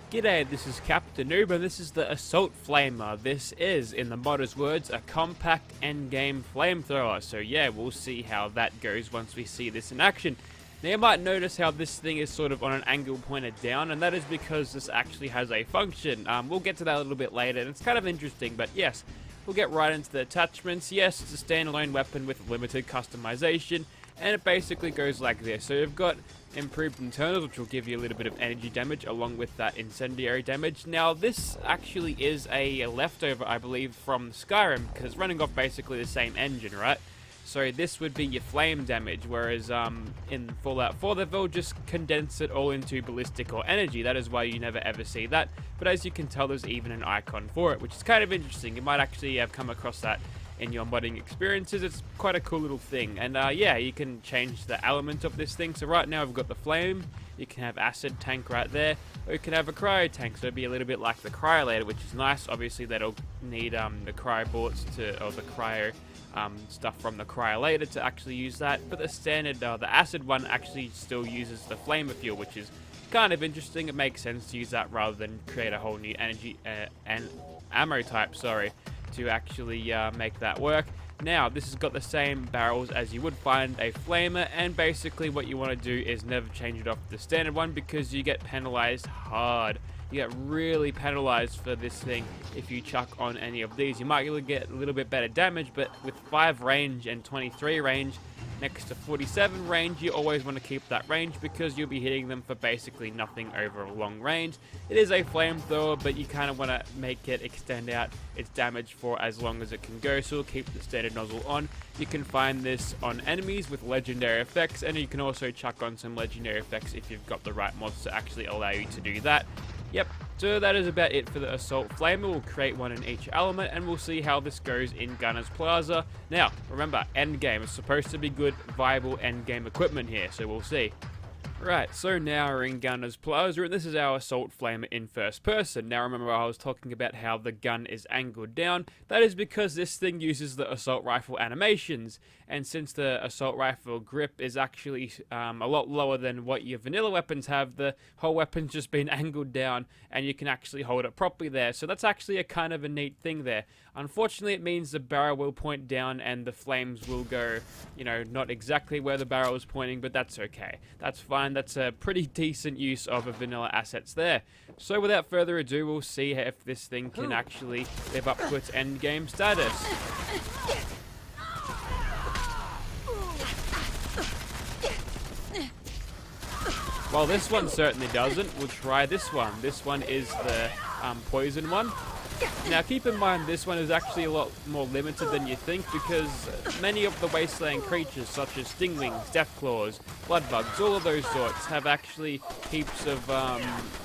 G'day, this is Captain Noob and this is the Assault Flamer. This is, in the modder's words, a compact endgame flamethrower. So yeah, we'll see how that goes once we see this in action. Now you might notice how this thing is sort of on an angle pointed down, and that is because this actually has a function. We'll get to that a little bit later, and it's kind of interesting, but yes, we'll get right into the attachments. Yes, it's a standalone weapon with limited customization, and it basically goes like this. So you've got improved internals, which will give you a little bit of energy damage along with that incendiary damage. Now this actually is a leftover, I believe, from Skyrim, because it's running off basically the same engine, right? So this would be your flame damage, whereas in Fallout 4 they'll just condense it all into ballistic or energy. That is why you never ever see that. But as you can tell, there's even an icon for it, which is kind of interesting. You might actually have come across that in your modding experiences. It's quite a cool little thing. And yeah, you can change the element of this thing. So right now we've got the flame, you can have acid tank right there, or you can have a cryo tank, so it'd be a little bit like the cryolator, which is nice. Obviously that'll need the cryo bullets or the cryo stuff from the cryolator to actually use that, but the standard, the acid one actually still uses the flamer fuel, which is kind of interesting. It makes sense to use that rather than create a whole new energy and ammo type, to actually make that work. Now, this has got the same barrels as you would find a flamer, and basically what you want to do is never change it off the standard one, because you get penalized hard. You get really penalized for this thing if you chuck on any of these. You might get a little bit better damage, but with 5 range and 23 range next to 47 range, you always want to keep that range, because you'll be hitting them for basically nothing over a long range. It is a flamethrower, but you kind of want to make it extend out its damage for as long as it can go, so we'll keep the standard nozzle on. You can find this on enemies with legendary effects, and you can also chuck on some legendary effects if you've got the right mods to actually allow you to do that. Yep, so that is about it for the Assault Flamer. We'll create one in each element, and we'll see how this goes in Gunner's Plaza. Now, remember, endgame is supposed to be good, viable endgame equipment here, so we'll see. Right, so now we're in Gunner's Plaza, and this is our Assault Flamer in first person. Now remember, I was talking about how the gun is angled down. That is because this thing uses the assault rifle animations, and since the assault rifle grip is actually a lot lower than what your vanilla weapons have, the whole weapon's just been angled down, and you can actually hold it properly there. So that's actually a kind of a neat thing there. Unfortunately, it means the barrel will point down and the flames will go, you know, not exactly where the barrel is pointing, but that's okay. That's fine. That's a pretty decent use of a vanilla assets there. So without further ado, we'll see if this thing can actually live up to its end game status. Well, this one certainly doesn't. We'll try this one. This one is the poison one. Now keep in mind, this one is actually a lot more limited than you think, because many of the wasteland creatures such as stingwings, deathclaws, bloodbugs, all of those sorts have actually heaps of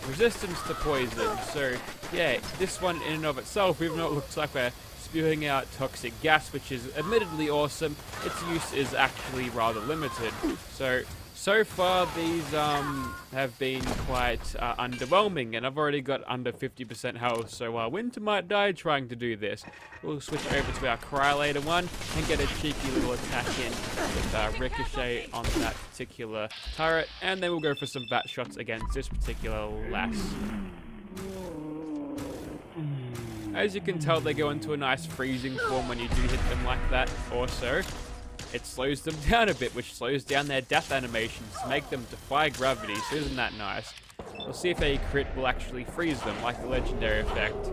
resistance to poison. So yeah, this one in and of itself, even though it looks like we're spewing out toxic gas, which is admittedly awesome, its use is actually rather limited. So far, these have been quite underwhelming, and I've already got under 50% health, so Winter might die trying to do this. We'll switch over to our cryolator one and get a cheeky little attack in with Ricochet on that particular turret, and then we'll go for some bat shots against this particular lass. As you can tell, they go into a nice freezing form when you do hit them like that. Also, it slows them down a bit, which slows down their death animations to make them defy gravity, so isn't that nice? We'll see if a crit will actually freeze them, like the legendary effect.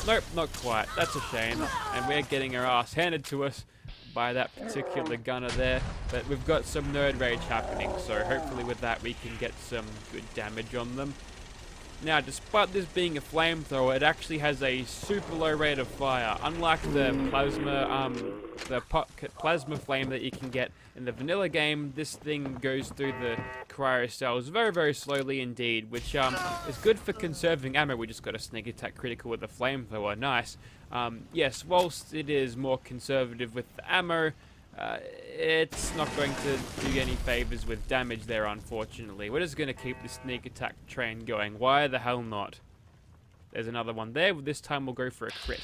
Nope, not quite. That's a shame. And we're getting our ass handed to us by that particular gunner there. But we've got some nerd rage happening, so hopefully with that we can get some good damage on them. Now, despite this being a flamethrower, it actually has a super low rate of fire. Unlike the plasma flame that you can get in the vanilla game, this thing goes through the cryo cells very, very slowly indeed, which is good for conserving ammo. We just got a sneak attack critical with the flamethrower. Nice. Yes, whilst it is more conservative with the ammo, it's not going to do any favors with damage there, unfortunately. We're just going to keep the sneak attack train going. Why the hell not? There's another one there. This time we'll go for a crit.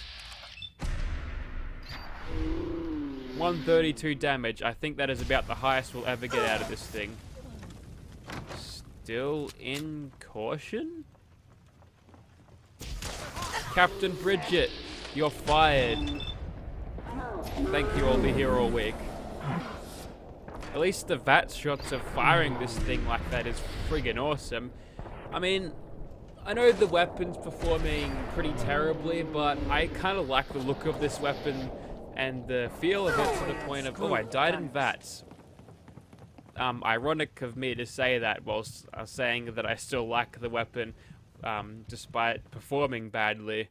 132 damage. I think that is about the highest we'll ever get out of this thing. Still in caution? Captain Bridget, you're fired. Thank you, I'll be here all week. At least the VAT shots of firing this thing like that is friggin' awesome. I mean, I know the weapon's performing pretty terribly, but I kind of like the look of this weapon and the feel of it to the point of, oh, I died in VATS. Ironic of me to say that whilst saying that I still like the weapon despite performing badly.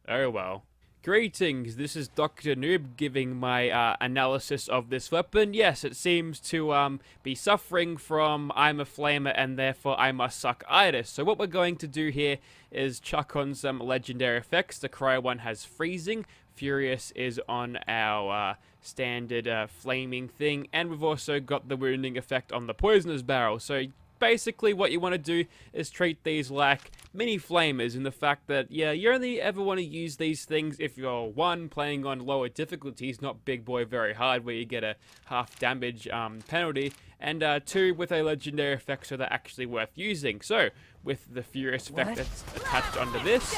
Oh well. Greetings, this is Dr. Noob giving my analysis of this weapon. Yes, it seems to be suffering from I'm a flamer and therefore I must suck-itis. So what we're going to do here is chuck on some legendary effects. The Cryo one has freezing, Furious is on our standard flaming thing, and we've also got the wounding effect on the Poisoner's Barrel. So basically what you want to do is treat these like mini flamers in the fact that, yeah, you only ever want to use these things if you're, one, playing on lower difficulties, not Big Boy Very Hard where you get a half damage penalty, and two, with a legendary effect so they're actually worth using. So with the Furious effect that's attached onto this,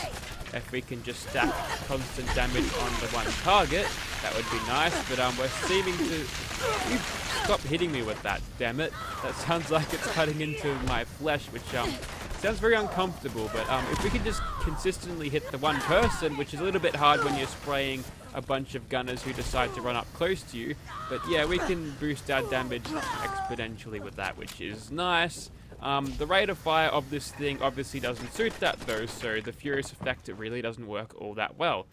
if we can just stack constant damage on the one target, that would be nice, but we're seeming to... You stop hitting me with that, damn it. That sounds like it's cutting into my flesh, which sounds very uncomfortable, but if we can just consistently hit the one person, which is a little bit hard when you're spraying a bunch of gunners who decide to run up close to you, but yeah, we can boost our damage exponentially with that, which is nice. The rate of fire of this thing obviously doesn't suit that though, so the Furious effect, it really doesn't work all that well.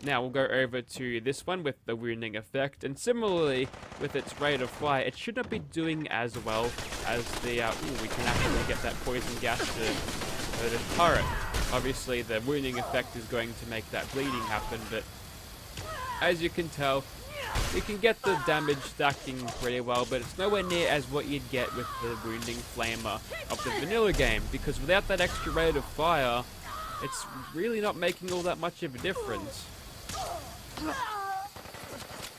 Now we'll go over to this one with the wounding effect, and similarly with its rate of fire, it should not be doing as well as the, we can actually get that poison gas to the turret. Obviously the wounding effect is going to make that bleeding happen, but as you can tell, we can get the damage stacking pretty well, but it's nowhere near as what you'd get with the wounding flamer of the vanilla game, because without that extra rate of fire, it's really not making all that much of a difference.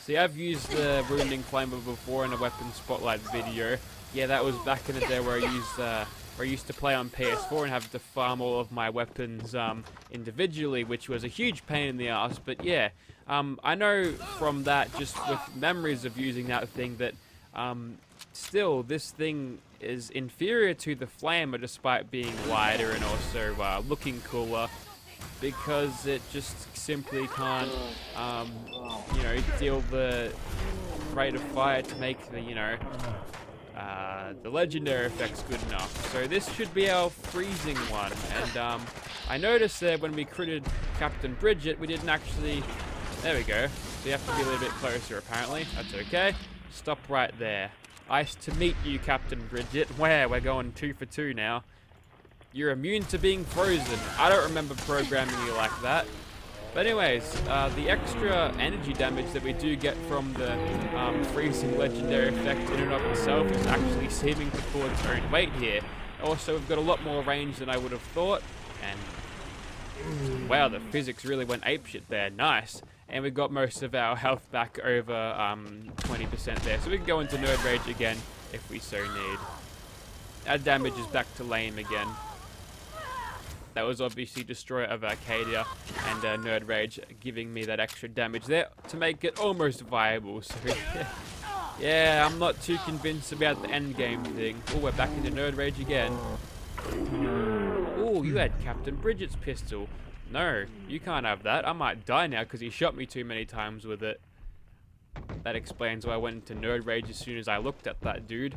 See, I've used the wounding flamer before in a weapon spotlight video. Yeah, that was back in the day where I used to play on PS4 and have to farm all of my weapons individually, which was a huge pain in the ass. But yeah, I know from that, just with memories of using that thing, that still this thing is inferior to the flamer despite being lighter and also looking cooler, because it just simply can't, you know, deal the rate of fire to make the, you know, the legendary effects good enough. So this should be our freezing one, and I noticed that when we critted Captain Bridget, we didn't actually... There we go. So you have to be a little bit closer apparently. That's okay. Stop right there. Nice to meet you, Captain Bridget. Where we're going 2 for 2 now. You're immune to being frozen. I don't remember programming you like that. But anyways, the extra energy damage that we do get from the freezing legendary effect in and of itself is actually seeming to pull its own weight here. Also, we've got a lot more range than I would have thought, and wow, the physics really went apeshit there. Nice. And we've got most of our health back over 20% there, so we can go into Nerd Rage again if we so need. Our damage is back to lame again. That was obviously Destroyer of Arcadia and Nerd Rage giving me that extra damage there to make it almost viable. So yeah, I'm not too convinced about the end game thing. Oh, we're back into Nerd Rage again. Oh, you had Captain Bridget's pistol. No, you can't have that. I might die now because he shot me too many times with it. That explains why I went into Nerd Rage as soon as I looked at that dude.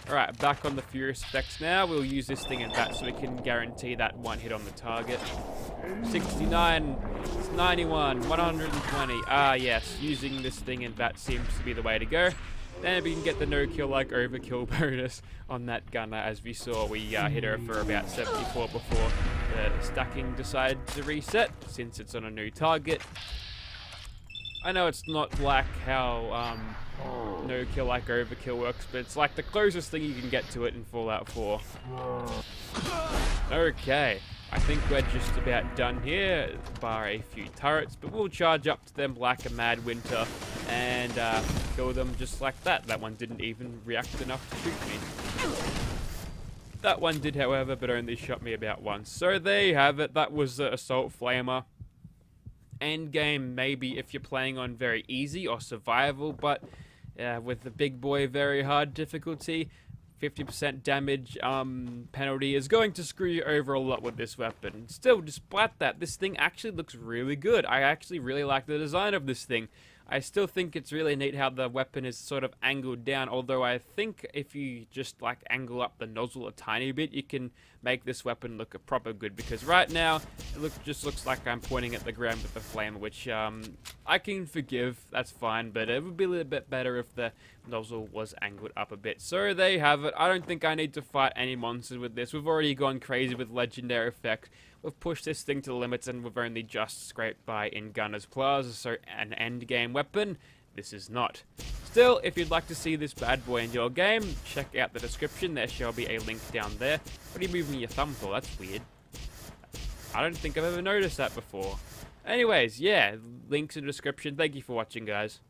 Alright, back on the Furious effects now. We'll use this thing in that so we can guarantee that one hit on the target. 69, 91, 120. Ah, yes, using this thing in that seems to be the way to go. Then we can get the no-kill like overkill bonus on that gunner. As we saw, we hit her for about 74 before the stacking decided to reset, since it's on a new target. I know it's not like how no-kill like overkill works, but it's like the closest thing you can get to it in Fallout 4. Okay, I think we're just about done here, bar a few turrets, but we'll charge up to them like a mad winter and kill them just like that. That one didn't even react enough to shoot me. That one did, however, but only shot me about once. So there you have it. That was the Assault Flamer. Endgame, maybe if you're playing on very easy or survival, but with the big boy very hard difficulty, 50% damage penalty is going to screw you over a lot with this weapon. Still, despite that, this thing actually looks really good. I actually really like the design of this thing. I still think it's really neat how the weapon is sort of angled down, although I think if you just like angle up the nozzle a tiny bit, you can make this weapon look proper good, because right now it just looks like I'm pointing at the ground with the flame, which I can forgive, that's fine, but it would be a little bit better if the nozzle was angled up a bit. So there you have it. I don't think I need to fight any monsters with this. We've already gone crazy with legendary effects. We've pushed this thing to the limits, and we've only just scraped by in Gunner's Plaza, so an end game weapon, this is not. Still, if you'd like to see this bad boy in your game, check out the description. There shall be a link down there. What are you moving your thumb for? That's weird. I don't think I've ever noticed that before. Anyways, yeah, links in the description. Thank you for watching, guys.